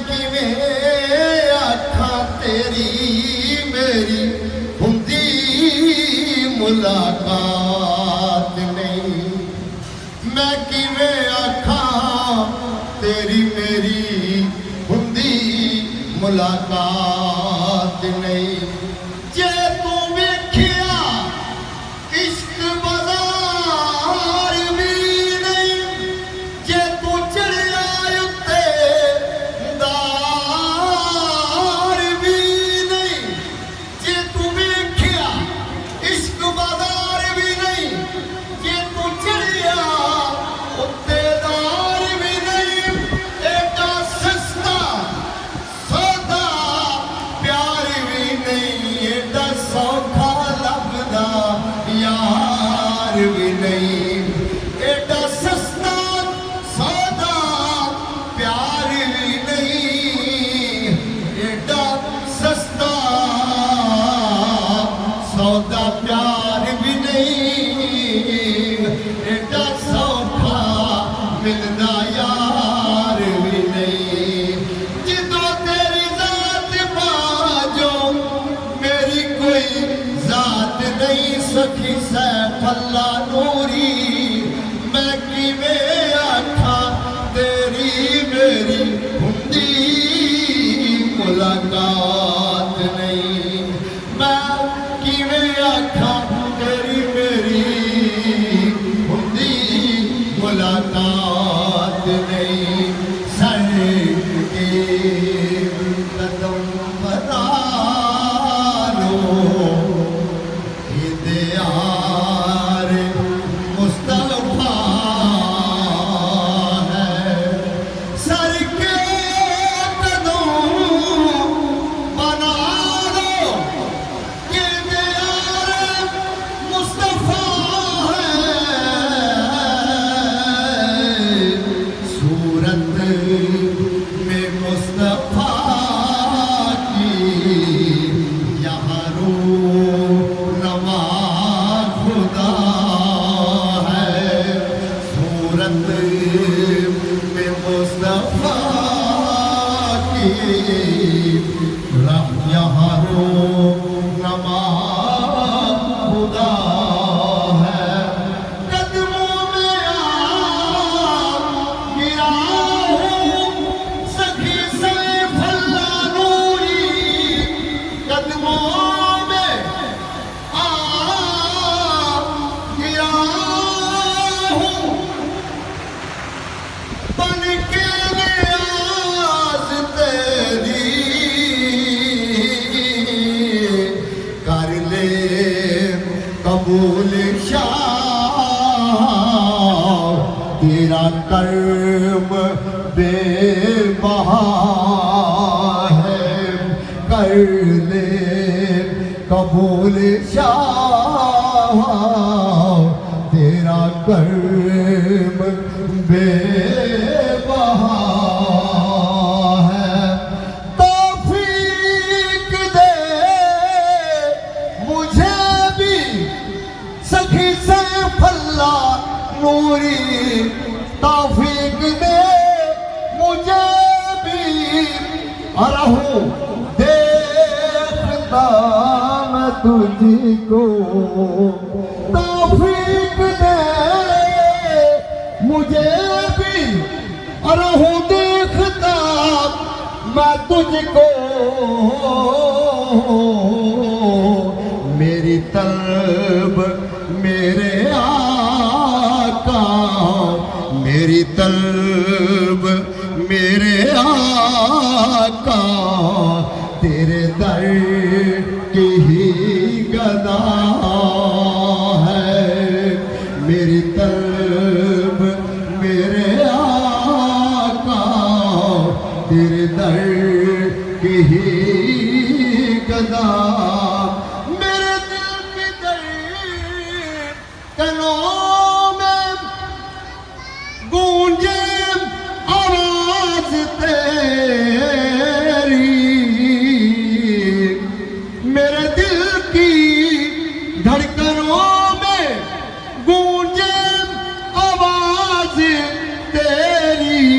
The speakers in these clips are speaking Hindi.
किवें आखां तेरी मेरी हुंदी मुलाकात नहीं। मैं किवें आखां तेरी मेरी हुंदी मुलाकात नहीं। जे तू वेखिया इश्क बाजार भी नहीं, जे तू चढ़िया उत्ते दार भी नहीं। जे तू वेखिया इश्क बाजार भी नहीं, जे तू चढ़िया उत्ते दार भी नहीं। एडा सस्ता सौदा प्यार भी नहीं, एडा सौखा लभदा यार भी नहीं। एडा सस्ता सौदा प्यार भी नहीं, एडा सस्ता सौदा प्यार भी नहीं। एडा सौखा मिलदा यार भी नहीं। जिदों तेरी जात बाजो मेरी कोई जात नहीं। सखी सैफुल्ला नूरी मैं किवें आखां तेरी मेरी हुंदी मुलाकात नहीं। मैं किवें आखां तेरी मेरी हुंदी मुलाकात नहीं। सड़के कदम बदालो हिदार मुस्तफा है। सर के कदम बना दो हिदार मुस्तफा है। सूरत में मुस्तफा की यहाँ रूनमा खुदा है। सूरत में मुस्तफा की यहाँ रूनमा खुदा है। कदमों में गिरा हूँ सखी सैफुल्ला नूरी। कदमों में गिरा हूँ बन के नियाज़ तेरी। कर ले कबूल शाह तेरा कर्म बेबहा है। कर ले कबूल शाह तेरा कर्म बेबहा है। तौफीक दे मुझे भी सखी सैफुल्ला नूरी। तौफीक दे मुझे भी रहूं देखता मैं तुझको। तौफीक दे मुझे भी रहूं देखता मैं तुझको। मेरी तलब मेरे आका, मेरी तलब मेरे आका तेरे दर की ही गदा है। मेरी तलब मेरे आका तेरे दर की ही गदा। मेरे दिल की धड़कनों में गूंजे आवाज तेरी। मेरे दिल की धड़कनों में गूंजे आवाज तेरी।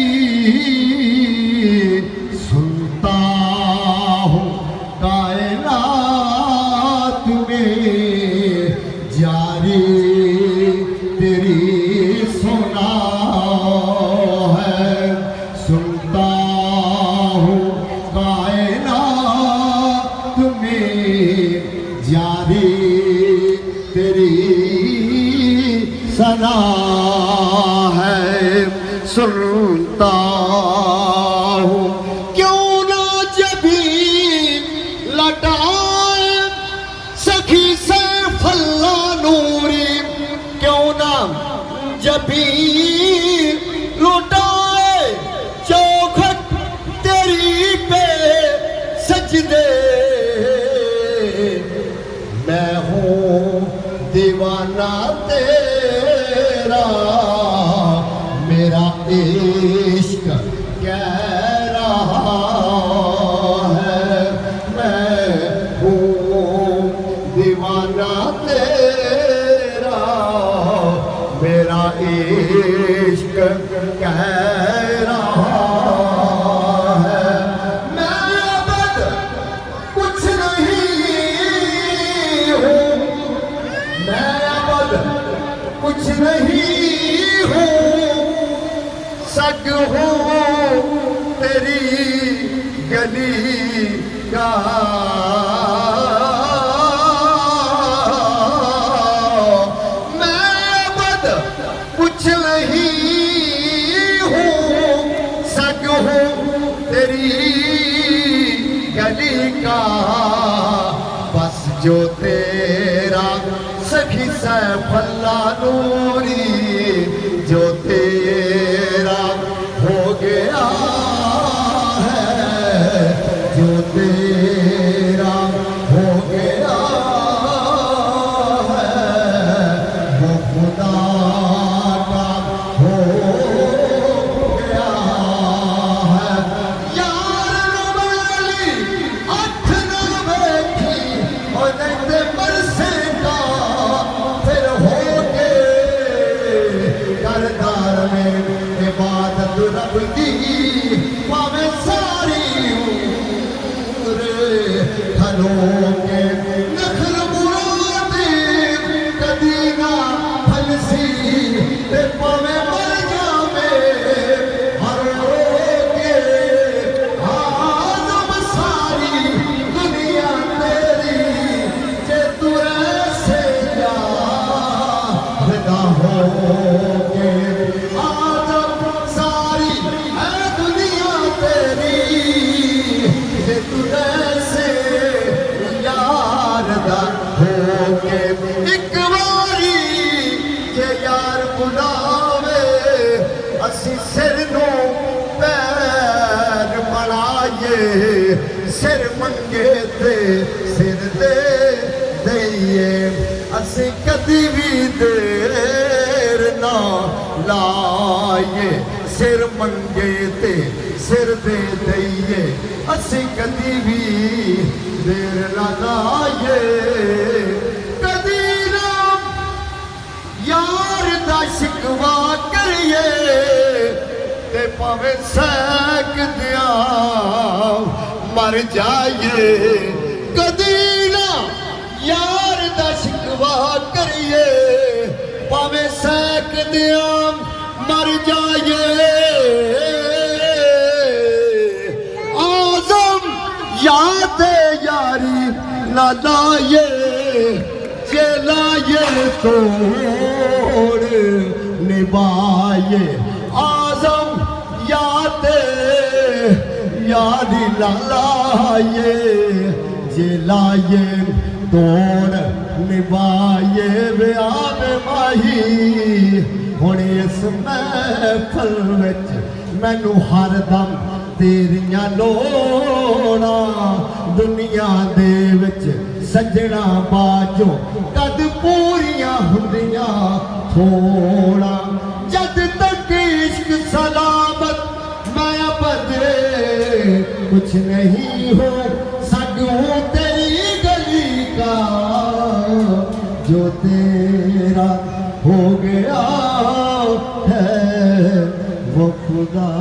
भी तेरी सना है सुनता हूँ। क्यों ना जभी लटाए सखी सैफुल्ला नूरी, क्यों ना जभी लुटाए चौखट तेरी पे सजदे। मैं हूँ दीवाना तेरा, मेरा इश्क कह रहा है। मैं हूँ दीवाना तेरा, मेरा इश्क कह रहा है। मैं अब कुछ नहीं हूँ, मैं अब कुछ नहीं हूँ, सग हूँ तेरी गली का। मैं अब कुछ नहीं हूँ, सग हूँ तेरी गली का। बस जो तेरा सखी सैफुल्ला नूरी, जो तेरा हो गया है, जो तेरा हो गया है, वो खुदा का हो गया है। यार नवाली अख न बैठी और नहीं बरसेगा, फिर हो के करदार में इबादत रब दी। पावे सारी उम्र खलों के नखल मुरादे, कदी ना फलसी ते पावे मर जावे हर रोके। आदम सारी दुनिया तेरी, जे तू ऐसे जा विदा हो के। आदम सारी है दुनिया तेरी, जे तू ऐसे यार दा हो के। एक बारी जे यार बुलावे, असी सिर नू पैर बनाइए। सिर मंगे ते सिर दे दईए, असी कदी भी देर ना लाइए। सिर मंगे ते सिर दे दईए, असी कदी भी देर ना लाइए। कदी ना यार दा शिकवा करिए, ते भावें सैक दिया मर जाइए। कदी ना यार दा शिकवा करिए, भावें सैक दिया मर जाइए। आज़म याद यारी ना लाए, जे लाए तोड़ निभाए। आज़म याद यारी ना लाए, जे लाए तोड़ निभाए। वे आवे माही हुण इस महफल विच मैनू हरदम तेरियां लोड़ां। दुनिया दे विच सजना बाजो कद पूरियां हुंदियां थोड़ा। जद तक इश्क सलामत मैं बदले कुछ नहीं हो सकूं तेरी गली का। जो तेरा हो गया है वो खुदा